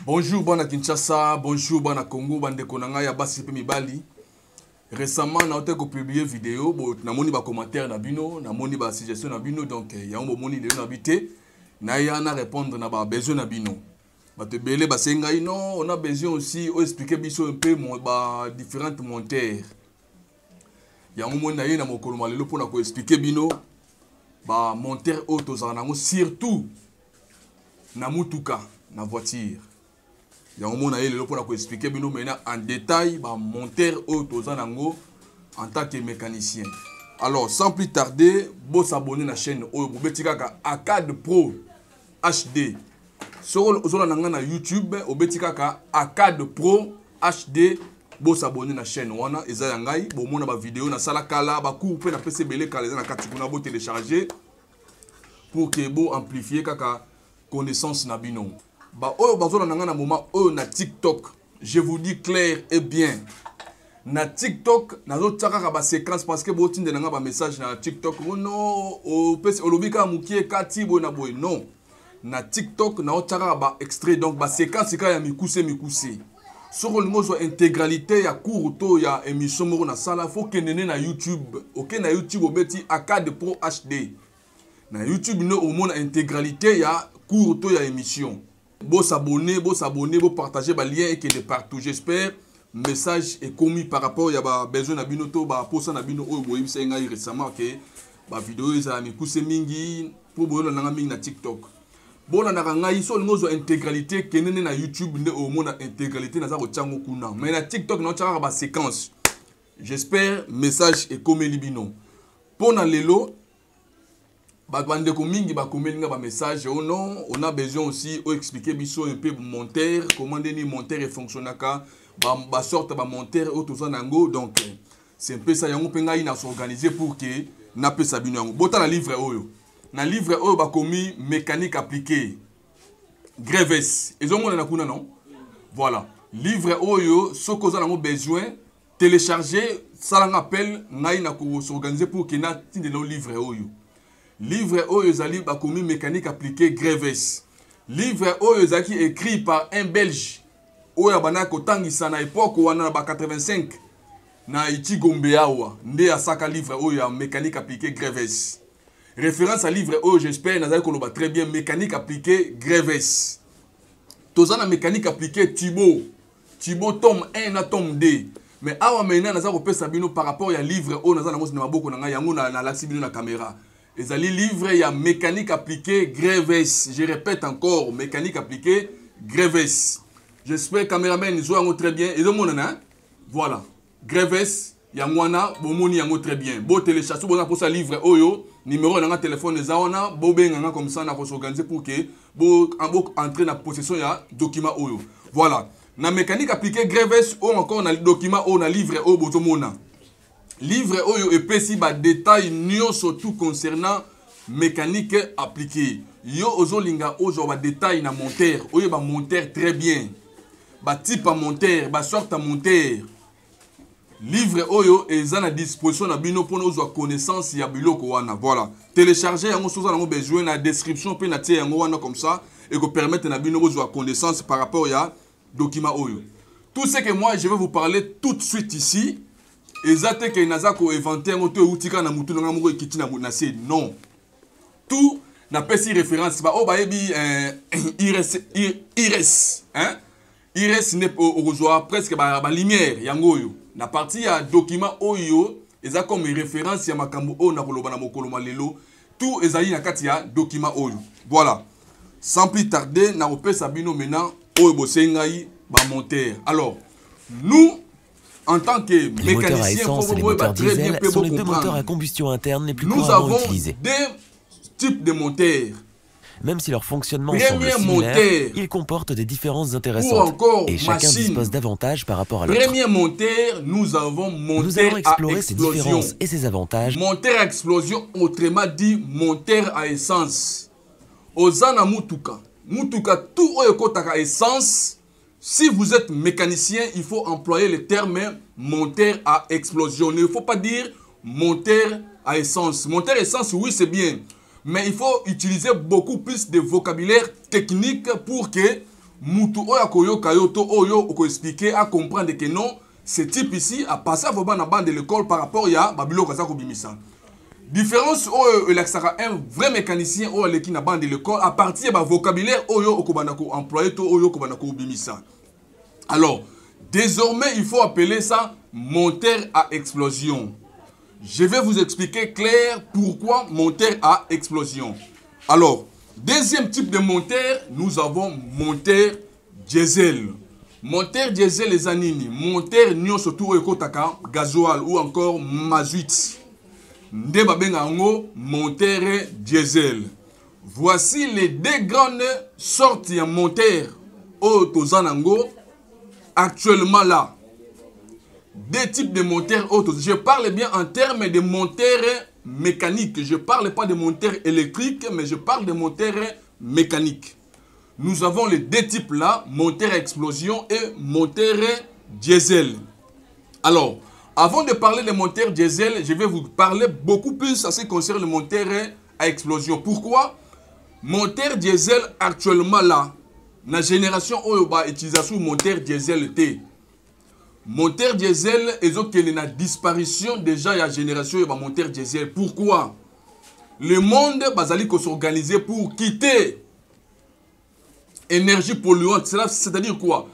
Bonjour bana Kinshasa, bonjour bana Congo, bande konanga ya basi pe mibali. Récemment na ote ko publier vidéo, na moni ba commentaire na bino, na moni ba suggestion na bino, donc ya on moni de na bité, na ya na répondre na ba besoin na bino. Ba te belé ba senga non, on a besoin aussi o expliquer biso un peu ba différentes monteurs. Ya on moni na ye na mokolo malelo pona ko expliquer bino ba monteur auto za nango surtout na mutuka, na voiture. Il y a un moment pour expliquer maintenant en détail bah, monteur auto en tant que mécanicien. Alors sans plus tarder, vous s'abonner à la chaîne Acad Pro HD. Sur la YouTube, Acad Pro HD. Vous s'abonner à la chaîne. Wana eza ngai, bo mona ba vidéo na sala kala ba ku pe na PC belé kala na katikuna bo télécharger pour que vous amplifier kaka connaissance na bino. Bah oh bazona nanga na moment oh na TikTok, je vous dis clair et bien, na TikTok nazo tsaka ba séquence parce que bo tinde nanga ba message na TikTok non o pesi olobika mukie kati bo na boy non, na TikTok na tsaka ba extrait donc ba séquence ka ya mikuse soko lingo zo intégralité ya cours to ya émission moko na sala faut que nene na YouTube, OK na YouTube obeti Acad Pro HD, na YouTube no au monde intégralité ya cours to ya émission. Bon s'abonner, bon partager le lien et que de partout. J'espère message est commis par rapport à besoin de binoto, pour ça na bino récemment que la vidéo est ami kuse mingi pour boyo na mingi na TikTok. Bon na ngai so ngozo intégralité kenene na YouTube ne au monde intégralité na za ko tsango kuna. Mais na TikTok na tshaka ba séquence. J'espère message est commis libino. Pour na lelo bande mingi ba komelinga ba message oh non, on a besoin aussi de expliquer biso un peu monteur comment ni monteur et fonctionnaka ba sorte ba monteur auto za nango, donc c'est un peu ça yango penga ina s'organiser pour que na pe sabino yango bota na livre oyo ba komi mécanique appliquée Greves ils ont mona na kuna non, voilà livre oyo soko za nango besoin télécharger ça l'appel ngai na ko s'organiser pour que na tinde no livre oyo. Livre oyo zali bakomi mécanique appliquée Greves. Livre oyo zaki écrit par un Belge. Oyo bana ko tangisa na époque wana ba 85 na iti Gombe awa. Nde asaka livre oyo mécanique appliquée Greves. Référence à livre oyo j'espère nazali koloba très bien mécanique appliquée Greves. Tozana mécanique appliquée Thibaut tome 1 na tome 2. Mais awa mena nazali kopesa bino par rapport ya livre oyo nazali na maboko na ngai yango na laksi bino na caméra. Les livres, il y a mécanique appliquée Greves. Je répète encore, mécanique appliquée Greves. J'espère caméraman ils ont très bien. Et voilà. Greves, il y a mwana, bomoni yango très bien. Bo télécharger bon pour ça livre oyo, numéro dans téléphone les aona, bo benga comme ça na ko s'organiser pour que bo entrer dans possession ya document oyo. Voilà. Na mécanique appliquée Greves ou encore na document o na livre o bozomona. Livre oyo epesi ba détail surtout concernant mécanique appliquée. Yo ozolinga ozo ba détail na monteur, oyo ba monteur très bien. Ba type à monteur, ba sorte à monteur. Livre oyo eza na disposition na bino pour ozo connaissance ya biloko wana. Voilà. Télécharger yango soza nango besoin na description pe na tie yango wana comme ça et que permettre na bino ozo connaissance par rapport ya document oyo. Tout ce que moi je vais vous parler tout de suite ici. Exacte que nazako inventer un auto outil na mutu nga moko ekiti na munase non, tout n'a pas si référence ba o ba ebi iris hein, iris n'est au presque ba lumière yango yo na partie ya document oyo eza comme référence ya makambo o na koloba na mokolo malelo tout ezali na kati ya document oyo. Voilà, sans plus tarder na opesa bino maintenant oyo bosengai ba monteur. Alors nous en tant que les moteurs à mécanicien, essence et les moteurs diesel sont les deux moteurs à combustion interne les plus couramment utilisés. Nous avons deux types de moteurs. Même si leur fonctionnement semble similaire, ils comportent des différences intéressantes et chacun dispose d'avantages par rapport à l'autre. Premier moteur, nous avons moteur explorer à ces explosion. différences et ces avantages. Moteur à explosion, autrement dit moteur à essence. Ozana mutuka. Mutuka tout oyokotaka essence. Si vous êtes mécanicien, il faut employer le terme moteur à explosion. Il ne faut pas dire moteur à essence. Moteur à essence, oui, c'est bien. Mais il faut utiliser beaucoup plus de vocabulaire technique pour que mutu oya koyo kayoto oyo oko expliquer à comprendre que non ce type ici a passé vraiment na bande de l'école par rapport ya babilo kaza ko bimisa. Différence oyo elaksaka un vrai mécanicien oyo leki na bande de l'école à partir ba vocabulaire oyo okobana ko employer to oyo okobana ko bimisa. Alors, désormais il faut appeler ça monteur à explosion. Je vais vous expliquer clair pourquoi monteur à explosion. Alors, deuxième type de monteur, nous avons monteur diesel. Monteur diesel les anini, monteur nyo surtout ekotaka gasoil ou encore mazout. Nde babenga ngo monteur diesel. Voici les deux grandes sortes de monteurs autozanango actuellement là. Deux types de moteurs auto. Je parle bien en termes de moteurs mécaniques. Je ne parle pas de moteurs électriques, mais je parle de moteurs mécaniques. Nous avons les deux types là, moteur à explosion et moteur diesel. Alors, avant de parler des moteurs diesel, je vais vous parler beaucoup plus en ce qui concerne le moteur à explosion. Pourquoi? Moteur diesel actuellement là, la génération où on utilise le moteur diesel T. Moteur diesel, ils ont une disparition déjà la génération de moteur diesel. Pourquoi? Le monde va s'organiser pour quitter énergie polluante. C'est-à-dire quoi?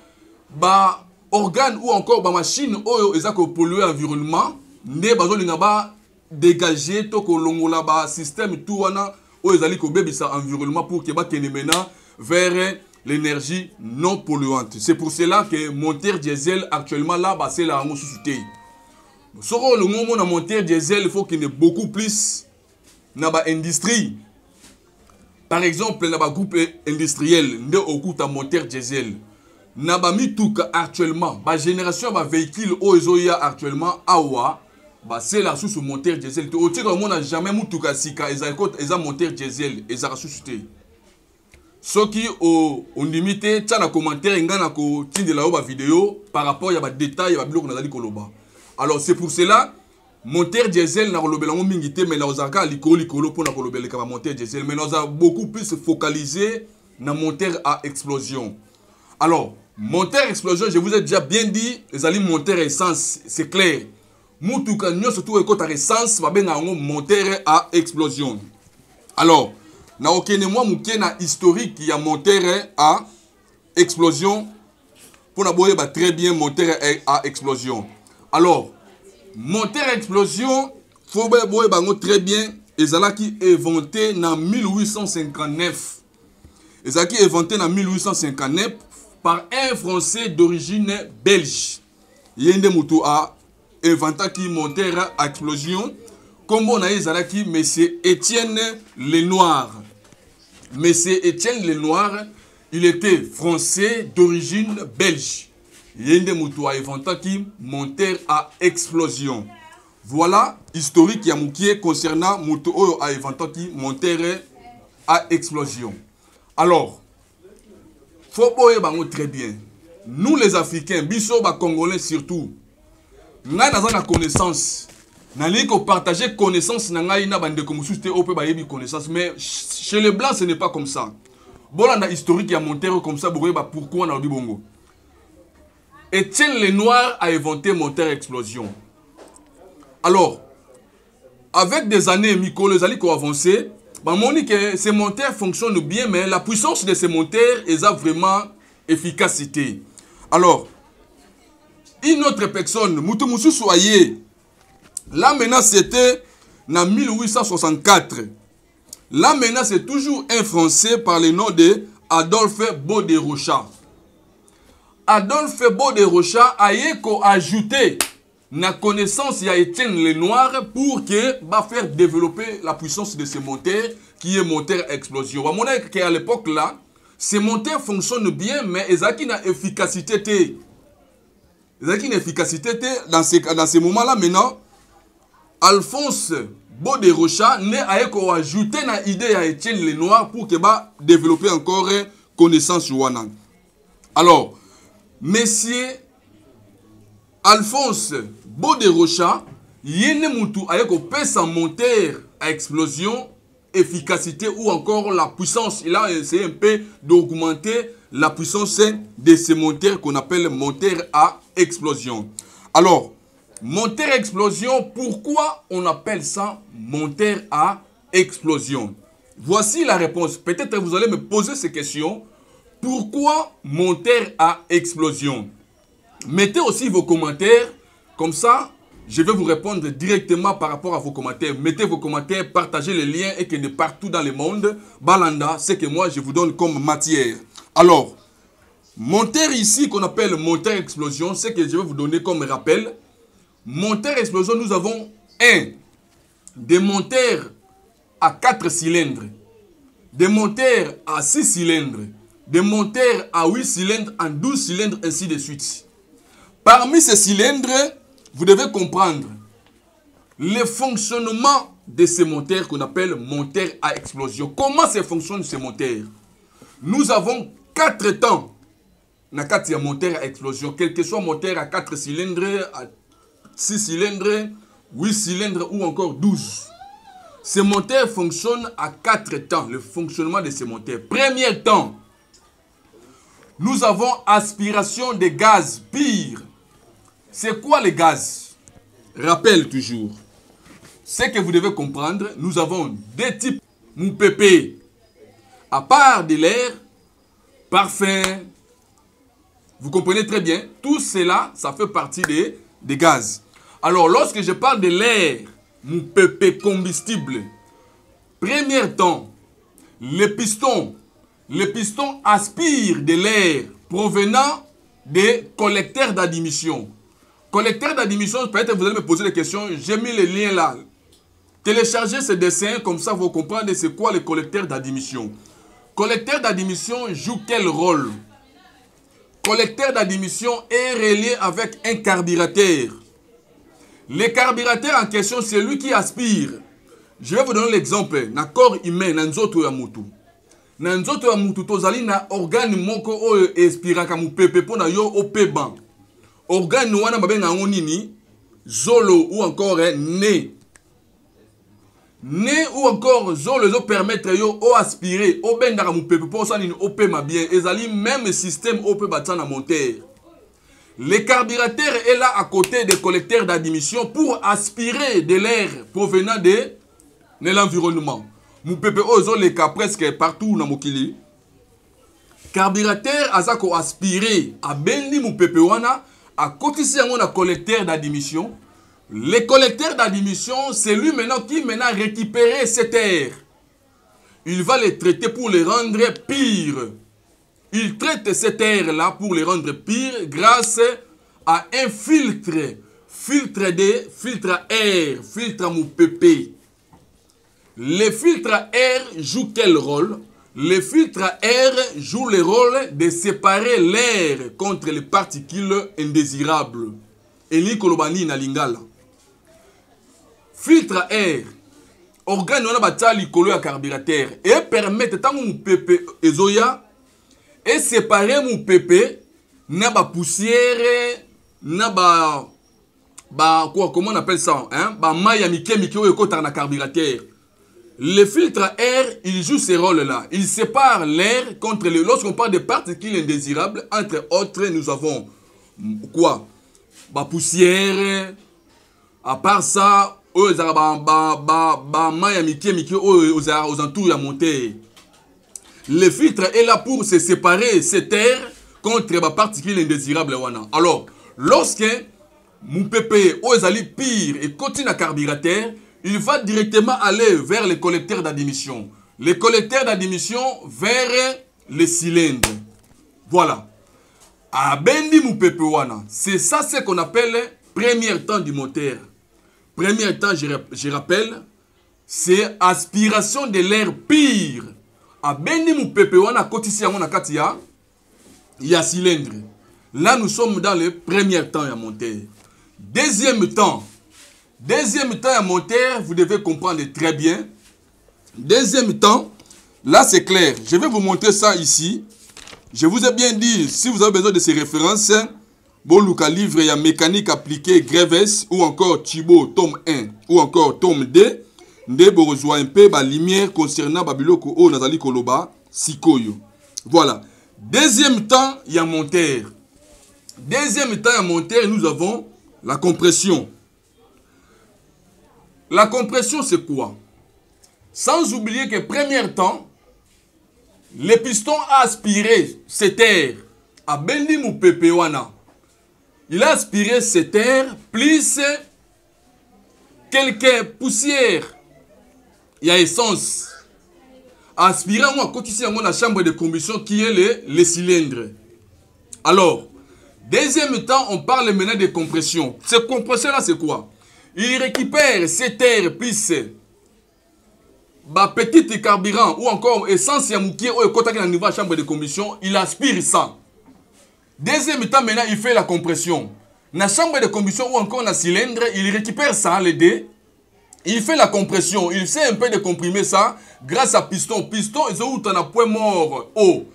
Bah, organes ou encore bah, machines ils ont pollué l'environnement. Ne ba dégager to ko longola ba système tout wana o ezali ko bebisa environnement pour que ba kene maintenant vers l'énergie non polluante. C'est pour cela que moteur diesel actuellement là, bah, c'est la sous-souté. Sur le moment de moteur diesel, il faut qu'il y ait beaucoup plus d'industrie. Par exemple, dans le groupe industriel, de okuta moteur diesel. Naba mituka actuellement, la génération de véhicules ozoya actuellement awa, bah c'est la sous moteur diesel. Au tir on n'a jamais mituka sika eza moteur diesel, eza sous-souté. Ce qui ont limité, tu as un commentaire, tu as une vidéo par rapport à des détails, à des koloba. Alors c'est pour cela, moteur diesel, n'a pas mingité, mais nous avons likolo pour la moteur diesel, mais nous avons beaucoup plus focalisé dans moteur à explosion. Alors, moteur à explosion, je vous ai déjà bien dit, les alliés moteur à essence, c'est clair. Moutouka, nous surtout écoute à essence, va bien moteur à explosion. Alors, na okene moi muke na historique ya moteur à explosion pour na boye ba très bien moteur à explosion. Alors moteur à explosion faut boye bango très bien ezalaki inventé en 1859. Ezalaki inventé en 1859 par un Français d'origine belge. Yende mutu a inventé qui moteur à explosion comme on a ezalaki monsieur Étienne Lenoir. Monsieur Étienne Lenoir, il était français d'origine belge. Yende Moutou a inventé qui moteur à explosion. Voilà historique Yamoukie concernant Moutou a inventé qui moteur à explosion. Alors, faut boye très bien. Nous les Africains, biso ba Congolais surtout, nous avons la connaissance. Nous avons partagé connaissance, nous avons connaissance, mais chez les Blancs, ce n'est pas comme ça. Bon, on a historique qui a monté comme ça, pourquoi on a dit bongo. Étienne Lenoir a inventé moteur explosion. Alors, avec des années, les années qui ont avancé, on dit que ces moteurs fonctionnent bien, mais la puissance de ces moteurs est vraiment efficacité. Alors, une autre personne, Moutoumoussou Soye, là maintenant c'était en 1864. Là maintenant c'est toujours un Français par le nom de Adolphe Baudé-Rocha. Adolphe Baudé-Rocha a ajouté la connaissance de Étienne Lenoir pour que va faire développer la puissance de ce moteur qui est moteur à explosion. On a dit qu'à l'époque là, ces moteurs fonctionnent bien, mais ils ont une efficacité. Ils ont une efficacité dans ces moments-là maintenant. Alphonse Baudé-Rocha a ajouté une idée à Étienne Lenoir pour qu'il va développer encore connaissance sur Wana. Alors, monsieur Alphonse Baudé-Rocha, il a son moteur à explosion, efficacité ou encore la puissance. Il a essayé un peu d'augmenter la puissance de ces moteurs qu'on appelle moteur à explosion. Alors, moteur à explosion, pourquoi on appelle ça moteur à explosion? Voici la réponse. Peut-être que vous allez me poser ces questions. Pourquoi moteur à explosion? Mettez aussi vos commentaires. Comme ça, je vais vous répondre directement par rapport à vos commentaires. Mettez vos commentaires, partagez les liens et que de partout dans le monde, Balanda, c'est que moi je vous donne comme matière. Alors, moteur ici qu'on appelle moteur explosion, c'est que je vais vous donner comme rappel. Moteur explosion, nous avons des moteurs à 4 cylindres, des moteurs à 6 cylindres, des moteurs à 8 cylindres, en 12 cylindres, ainsi de suite. Parmi ces cylindres, vous devez comprendre le fonctionnement de ces moteurs qu'on appelle moteurs à explosion. Comment ça fonctionne ces moteurs? Nous avons 4 temps dans le moteur à explosion, quel que soit moteur à 4 cylindres, à 6 cylindres, 8 cylindres ou encore 12. Ces moteurs fonctionnent à 4 temps, le fonctionnement de ces moteurs. Premier temps, nous avons aspiration de gaz pire. C'est quoi le gaz? Rappel toujours. Ce que vous devez comprendre, nous avons deux types MOUPP. À part de l'air, parfum, vous comprenez très bien, tout cela, ça fait partie des gaz. Alors, lorsque je parle de l'air, MOUPP combustible, premier temps, le piston aspire de l'air provenant des collecteurs d'admission. Collecteur d'admission, peut-être vous allez me poser des questions, j'ai mis les liens là. Téléchargez ce dessin, comme ça vous comprenez c'est quoi le collecteur d'admission. Collecteur d'admission joue quel rôle? Collecteur d'admission est relié avec un carburateur. Le carburateur en question, c'est lui qui aspire. Je vais vous donner l'exemple. Dans le corps humain, dans nzoto ya mutu. Dans nzoto ya mutu, tozali na organe moko oyo espiraka mupepe pona yo opeban. Organe wana babenga ngo nini? Zolo ou encore nez. Nez ou encore zolo zo permettre yo o aspirer, o bendaka mupepe po sa nini opema bien. Ezali même système ope batana monter. Le carburateur est là à côté des collecteurs d'admission pour aspirer de l'air provenant de l'environnement. Mupepe ozo le cas presque partout dans mokili. Carburateur azako aspirer a bendi mupepe wana à côté si on a collecteur d'admission. Le collecteur d'admission, c'est lui maintenant qui récupérer cet air. Il va les traiter pour les rendre pires. Il traite cet air-là pour les rendre pires grâce à un filtre. Filtre à air, filtre à MOUPP. Le filtre à air joue quel rôle? Le filtre à air joue le rôle de séparer l'air contre les particules indésirables. Et ni kolobani na lingala. Filtre à air, organe wana batali kolo ya carburateur et permettre tango MOUPP ezoya et séparer MOUPP na ba poussière na quoi comment on appelle ça hein ba maya mike oyo kota na carburateur. Le filtre à air, il joue ce rôle-là. Il sépare l'air contre les... Lorsqu'on parle de particules indésirables, entre autres, nous avons quoi? Ba poussière. À part ça, aux entours de la montée. Le filtre est là pour se séparer cet air contre les particules indésirables. Alors, lorsque MOUPP aux pire et continue à carburateur, il va directement aller vers les collecteurs d'admission. Les collecteurs d'admission vers les cylindres. Voilà. À Bendi MOUPP wana. C'est ça ce qu'on appelle premier temps du moteur. Premier temps, je rappelle, c'est aspiration de l'air pire. À Bendi MOUPP wana kotisi yango na kati ya cylindre. Là, nous sommes dans le premier temps ya moteur. Deuxième temps à moteur, vous devez comprendre très bien. Deuxième temps, là c'est clair. Je vais vous montrer ça ici. Je vous ai bien dit, si vous avez besoin de ces références, Boluka livre, il y a mécanique appliquée, Greves, ou encore Thibaut, tome 1, ou encore tome 2. Nde rejoint un peu la lumière concernant Babiloko O Nazali Koloba, Sikoyo. Voilà. Deuxième temps, il y a monteur. Deuxième temps, il y a monteur, nous avons la compression. La compression, c'est quoi? Sans oublier que premier temps, le piston a aspiré cet air à Bendi Moupepewana. Il a aspiré cet air plus quelques poussières. Il y a essence. Aspiré à moi, côté ici, dans la chambre de combustion qui est les cylindres. Alors, deuxième temps, on parle maintenant de compression. Cette compression-là, c'est quoi? Il récupère cet air plus petit carburant ou encore essence yamouki ou côté dans niveau de la chambre de combustion, il aspire ça. Deuxième temps, maintenant, il fait la compression. Dans la chambre de combustion ou encore dans le cylindre, il récupère ça, les deux. Il fait la compression. Il sait un peu de comprimer ça grâce à piston. Piston, ils ont un point mort haut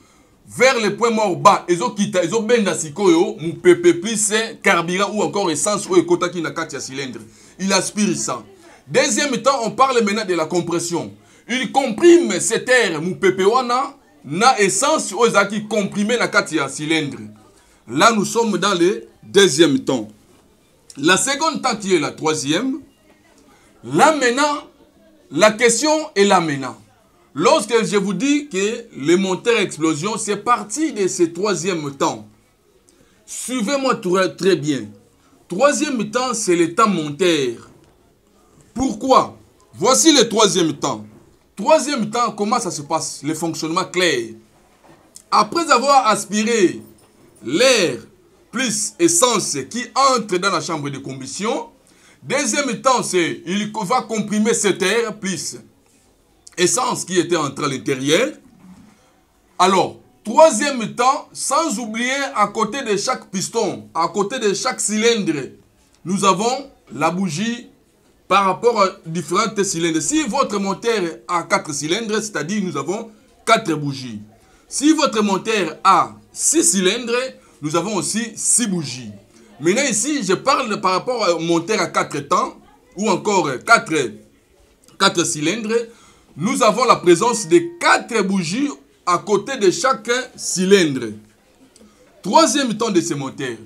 vers le point mort bas. Ils ont quitté, ils ont bien d'assikoyo, mon PP plus carburant ou encore essence ou côté qui n'a qu'à cylindre. Il aspire ça. Deuxième temps, on parle maintenant de la compression. Il comprime cet air, mon PP wana, na essence ou qui comprimé na katia cylindre. Là, nous sommes dans le deuxième temps. La seconde temps qui est la troisième. Là maintenant, la question est là maintenant. Lorsque je vous dis que le moteur explosion, c'est parti de ce troisième temps. Suivez-moi très bien. Troisième temps, c'est le temps monteur. Pourquoi? Voici le troisième temps. Troisième temps, comment ça se passe? Le fonctionnement clair. Après avoir aspiré l'air plus essence qui entre dans la chambre de combustion, deuxième temps, c'est il va comprimer cet air plus essence qui était entrée à l'intérieur. Alors, troisième temps, sans oublier à côté de chaque piston, à côté de chaque cylindre, nous avons la bougie par rapport à différents cylindres. Si votre moteur a 4 cylindres, c'est-à-dire nous avons 4 bougies. Si votre moteur a 6 cylindres, nous avons aussi 6 bougies. Maintenant ici, je parle par rapport au moteur à 4 temps, ou encore 4 cylindres. Nous avons la présence de 4 bougies à côté de chaque cylindre. Troisième temps de ce moteur,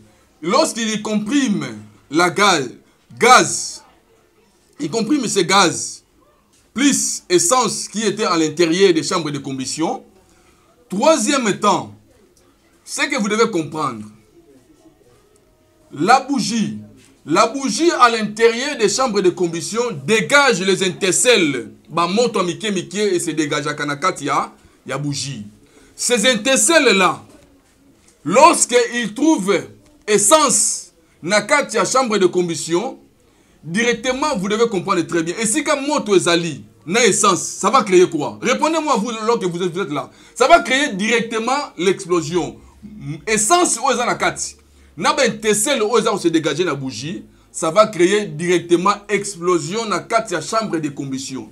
lorsqu'il comprime la gaz, il comprime ce gaz, plus essence qui était à l'intérieur des chambres de combustion. Troisième temps, ce que vous devez comprendre, la bougie à l'intérieur des chambres de combustion dégage les intercelles. Moto mike et se dégage à Kanakati, il y a bougie. Ces intercelles-là, lorsqu'ils trouvent essence dans la chambre de combustion, directement, vous devez comprendre très bien. Et si comme moto ezali, na essence, ça va créer quoi? Répondez-moi vous lorsque vous êtes là. Ça va créer directement l'explosion. Essence ou ezanakati. Na ben intercelle ou ezan se dégager la bougie, ça va créer directement explosion dans la chambre de combustion.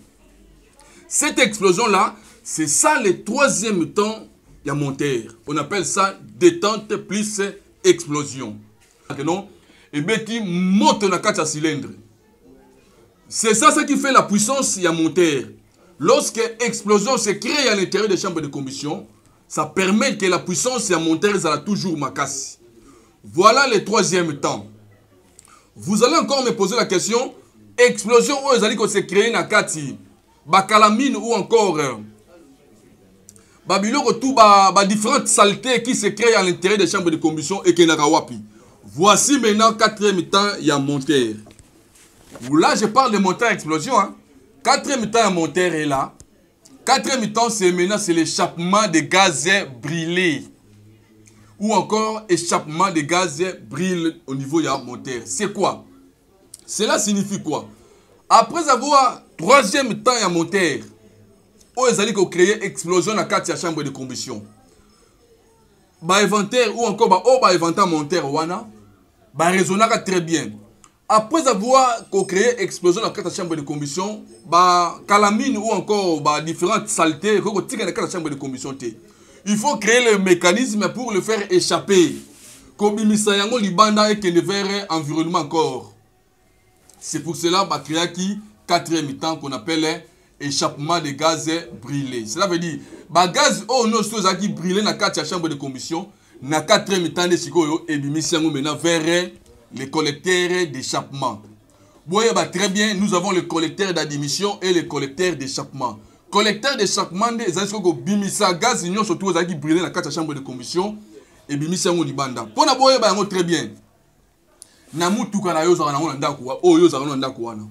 Cette explosion-là, c'est ça le troisième temps de monteur. On appelle ça détente plus explosion. Non? Et bien, tu montes dans le cylindre. C'est ça ce qui fait la puissance du moteur. Lorsque l'explosion se crée à l'intérieur des chambres de combustion, ça permet que la puissance du moteur soit toujours macasse. Voilà le troisième temps. Vous allez encore me poser la question, explosion où elle se crée dans le bakalamine ou encore différentes saletés qui se créent à l'intérieur des chambres de combustion et qui n'agawapi. Voici maintenant quatrième temps, il y a moteur. Là, je parle de moteur explosion. Hein. Quatrième temps, il y a moteur est là. Quatrième temps, c'est maintenant l'échappement de gaz brûlés. Ou encore échappement de gaz brûlés au niveau du moteur. C'est quoi? Cela signifie quoi? Après avoir troisième temps, il y a moteur. Où ils allaient créer explosion dans la chambre de combustion. Inventaire ou encore inventaire moteur wana. Raisonnera très bien. Après avoir créé explosion dans la chambre de combustion, calamine ou encore différentes saletés dans la chambre de combustion. Il faut créer le mécanisme pour le faire échapper. Comme il libanda et que le vers environnement encore. C'est pour cela qu'il y a quatrième temps qu'on appelle échappement de gaz brûlé. Cela veut dire, bah gaz oh non c'est qui brûlé dans la chambre de combustion, na 4e temps de sikoyo et bimisiango maintenant vers les collecteurs d'échappement. Voyez bah très bien, nous avons le collecteur d'admission et le collecteur d'échappement. Collecteur d'échappement des asko bimisa gaz union surtout qui brûlé dans la chambre de combustion et bimisiango libanda. Pour na boye bah très bien. Na mutuka na yo za na ndako o yo za na ndako wana.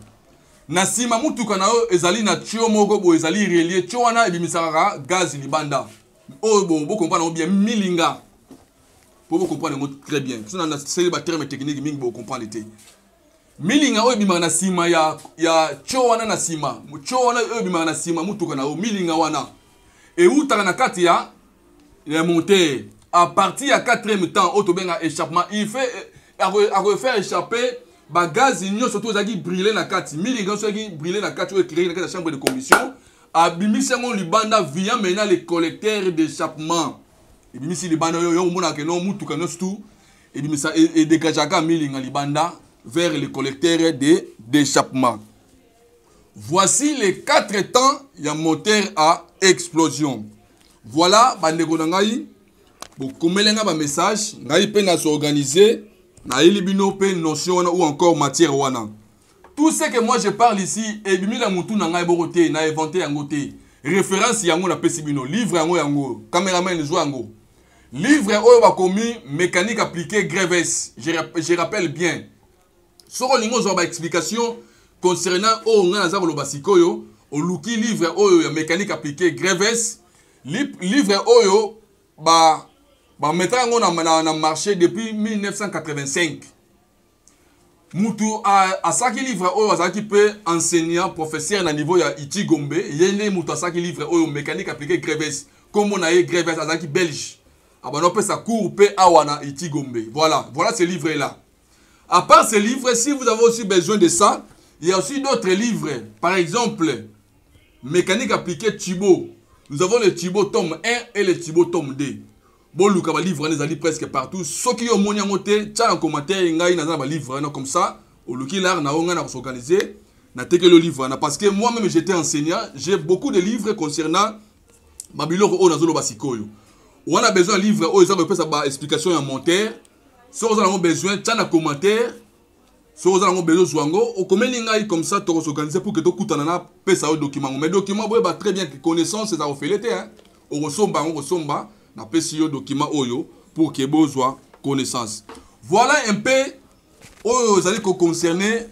Na sima mutuka na yo ezali na tio moko bo ezali relié tio wana ebimisaka gaz libanda. Oh bon, vous comprenez bien milinga. Pour vous comprendre très bien. C'est un terme technique mingi vous comprendre té. Milinga o ebimaka na sima ya tio wana na sima. Tio wana o ebimaka na sima mutuka na yo milinga wana. Et utaka na kati ya monter à partir ya 4e temps autobenga échappement il fait à refaire échapper ba gaz union surtout zaki brûler na kati milinga so qui brûler na kati ou créer na chambre de commission abimisengo libanda via maintenant les collecteurs d'échappement et bimisi libanda yo mona ke non mutuka no tout et bimisa et dégagaka milinga libanda vers les collecteurs d'échappement. Voici les 4 temps il y a moteur à explosion. Voilà bandeko na ngai bo komelenga ba message ngai pe na s'organiser na elibino pe notion ou encore matière wana. Tout ce que moi je parle ici et bimi la mutu na ngai boroté na inventé yango té. Référence yango na pesibino, livre yango, caméraman zo yango. Livre oyo ba komi mécanique appliquée Greves. Je rappelle bien. Soko lingo zo ba explication concernant o ngana za koloba sikoyo, o luki livre oyo ya mécanique appliquée Greves. Livre oyo ba mettre en marché depuis 1985. Moutou a saki livre oyo azaki pe enseignant professeur na niveau ya Iti Gombe yene moutou a saki livre oyo mécanique appliquée Greves comme on a eu Greves azaki belge abano pe sa cours pe awana Iti Gombe. Voilà ce livre là. À part ce livre, si vous avez aussi besoin de ça, il y a aussi d'autres livres. Par exemple, mécanique appliquée Thibaut. Nous avons le Thibaut tome 1 et le Thibaut tome 2. Bon, le livre les ali presque partout. Ceux qui ont mon yamote, tcha en commentaire, ngai na ba livre comme ça. Au luki là na onga na s'organiser, na teke le livre parce que moi-même j'étais enseignant, j'ai beaucoup de livres concernant Babylore o nazolo basikoyo. On a besoin de livre o ça peut ça ba explication en monteur. Si vous avez besoin, tcha na commentaire. Si vous avez besoin zwango, o komeli ngai comme ça to s'organiser pour que to kutana na pesa au document. Mais document ba très bien connaissance ça au fait hein. On resomba na pesi yo document oyo pour que besoin connaissance. Voilà un peu oyo zali ko concerner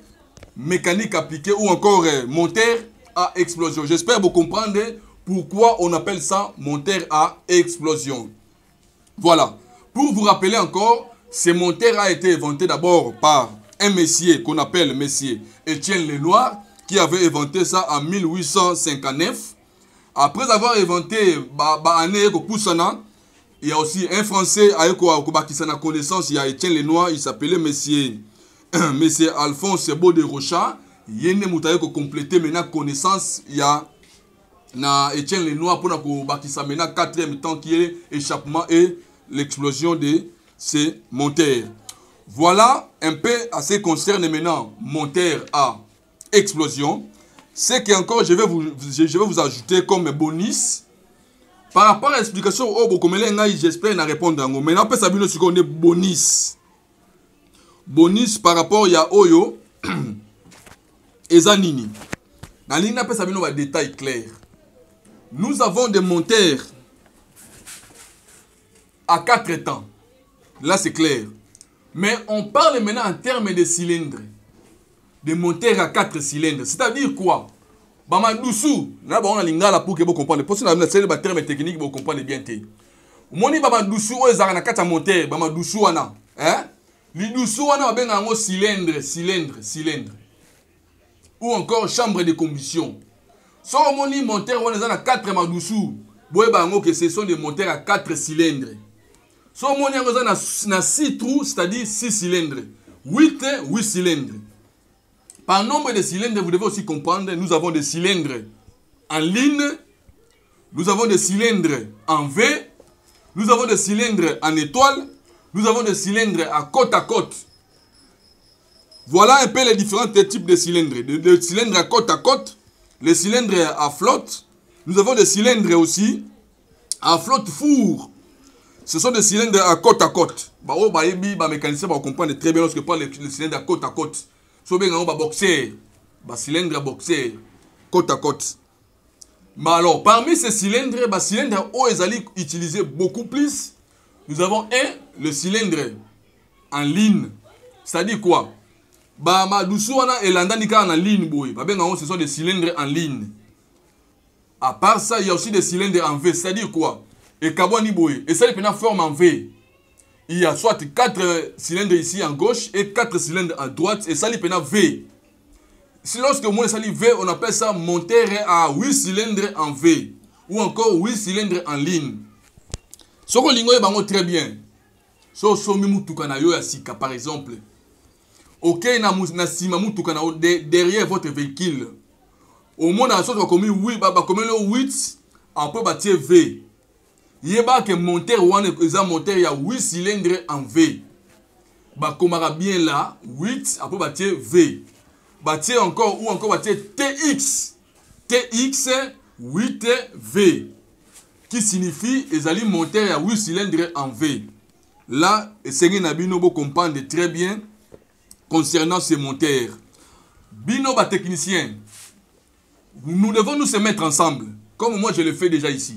mécanique appliquée ou encore moteur à explosion. J'espère vous comprendre pourquoi on appelle ça moteur à explosion. Voilà. Pour vous rappeler encore, ce moteur a été inventé d'abord par un monsieur qu'on appelle monsieur Étienne Lenoir qui avait inventé ça en 1859. Après avoir inventé il y a aussi un Français qui s'en a connaissance, il y a Étienne Lenoir, il s'appelait monsieur Alphonse Beau de Rocha. Il y a une compléter maintenant connaissance, il y a Étienne Lenoir pour que ça maintenant 4e temps qui est échappement et l'explosion de ces moteurs. Voilà un peu à ce qui concerne maintenant moteur à explosion. Ce qui encore je vais vous ajouter comme bonus. Par rapport à l'explication, j'espère na répondre. Maintenant, peut savoir ce qu'on est bonus. Bonus par rapport à Oyo et Zanini. Dans l'INA, peut savoir un détail clair. Nous avons des moteurs à 4 temps. Là, c'est clair. Mais on parle maintenant en termes de cylindres. Des moteurs à 4 cylindres. C'est-à-dire quoi? Bama doussou, na ba on a lingala pour que vous compreniez. Pour ça c'est le terme technique vous comprenez bien té. Moni bama doussou o ezaka na kata moteur, bama doussou wana, hein? Li doussou wana ba benga ngo cylindre. Ou encore chambre de combustion. So moni moteur wana za na 4 ma doussou, boye ba ngo que ce sont des moteurs à 4 cylindres. So moni ngo za na 6 trous, c'est-à-dire 6 cylindres. 8 cylindres. Par nombre de cylindres, vous devez aussi comprendre, nous avons des cylindres en ligne, nous avons des cylindres en V, nous avons des cylindres en étoile, nous avons des cylindres à côte. Voilà un peu les différents types de cylindres. Les cylindres à côte, les cylindres à flotte. Nous avons des cylindres aussi à flotte four. Ce sont des cylindres à côte à côte. Les mécaniciens vont comprendre très bien lorsque je parle des cylindres à côte à côte. Si vous avez boxer, cylindre à boxer, côte à côte. Mais alors, parmi ces cylindres, les cylindres utilisés beaucoup plus. Nous avons le cylindre en ligne. C'est-à-dire quoi? Ce sont des cylindres en ligne. À part ça, il y a aussi des cylindres en V. C'est-à-dire quoi? Et ça dépend de la forme en V. Il y a soit 4 cylindres ici en gauche et 4 cylindres à droite. Et ça dépend de V. Si lorsque moi ça V, on appelle ça moteur à 8 cylindres en V. Ou encore 8 cylindres en ligne. Ce qu'on est très bien. Par exemple. Ok, derrière votre véhicule. Au moins, on a commis 8, après bâtir V. Il y a un moteur, il y a 8 cylindres en V. Comme bien là, 8, après bâtir V. Bâtir encore, ou encore bâtir TX. TX 8V. Qui signifie les moteurs à 8 cylindres en V. Là, essayez de comprendre très bien concernant ces moteurs. Bino ba technicien, nous devons nous se mettre ensemble, comme moi je le fais déjà ici.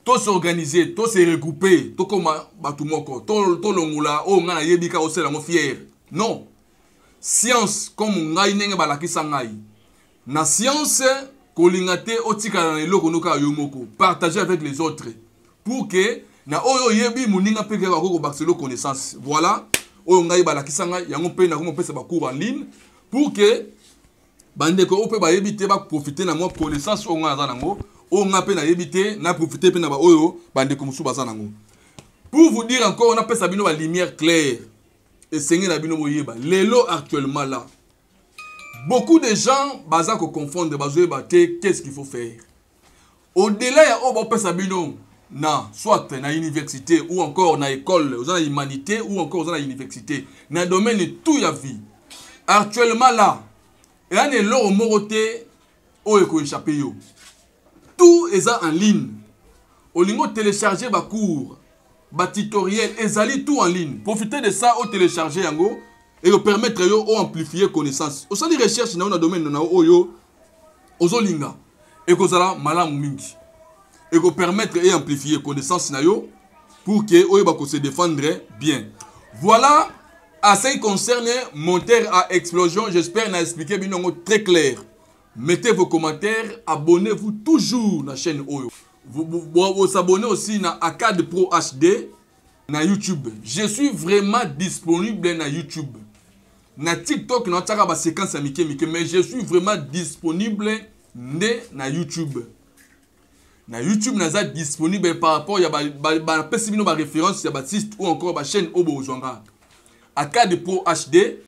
Tous s'organiser, tous se regrouper, tous comme batumoko, tous longula, oh ngana yebika osela mo fier. Non. Science comme ngai nenge balakisa ngai. Na science kolingate otika na eloko noka yomoko, partager avec les autres pour que na oyo yebi muninga peke ba ko bakelo connaissance. Voilà. Oyo ngai balakisa ngai yango pe na ko pesa ba cours en ligne pour que bande ko ope ba yebite ba profiter na mo connaissance o nga za nango o nga pe na yebite na profiter pe na ba oyo bande ko musu baza nango. Pour vous dire encore on appelle ça bino ba lumière claire et seigneur na bino moyeba lelo actuellement là. Beaucoup de gens baza ko confondre bazoe baté qu'est-ce qu'il faut faire. Au-delà ya o ba pesa bino na soit na université ou encore na école, aux na humanité ou encore aux na université, na domaine tout ya vie. Actuellement là, il y a des lots moroté ou eko échappé yo. Tout est en ligne. Au lingo télécharger ba cours, ba tutoriel, ezali tout en ligne. Profitez de ça au télécharger yango et au permettre yo au amplifier connaissance. Au sein de recherche na na domaine na oyo ozo linga et kozala malamu mingi. Et pour permettre et amplifier connaissance nayo pour que oyo se défendre bien. Voilà à ce qui concerne moteur à explosion, j'espère n'a expliqué bien très clair. Mettez vos commentaires, abonnez-vous toujours à la chaîne Oyo. Vous abonnez aussi à Arcade Pro HD na YouTube. Je suis vraiment disponible na YouTube. Na TikTok na tchaka ba séquence mike mais je suis vraiment disponible na YouTube. Na YouTube naza disponible par rapport ya ba pesibino ba référence ya Baptiste ou encore ba chaîne Obo Ozwanga. Arcade Pro HD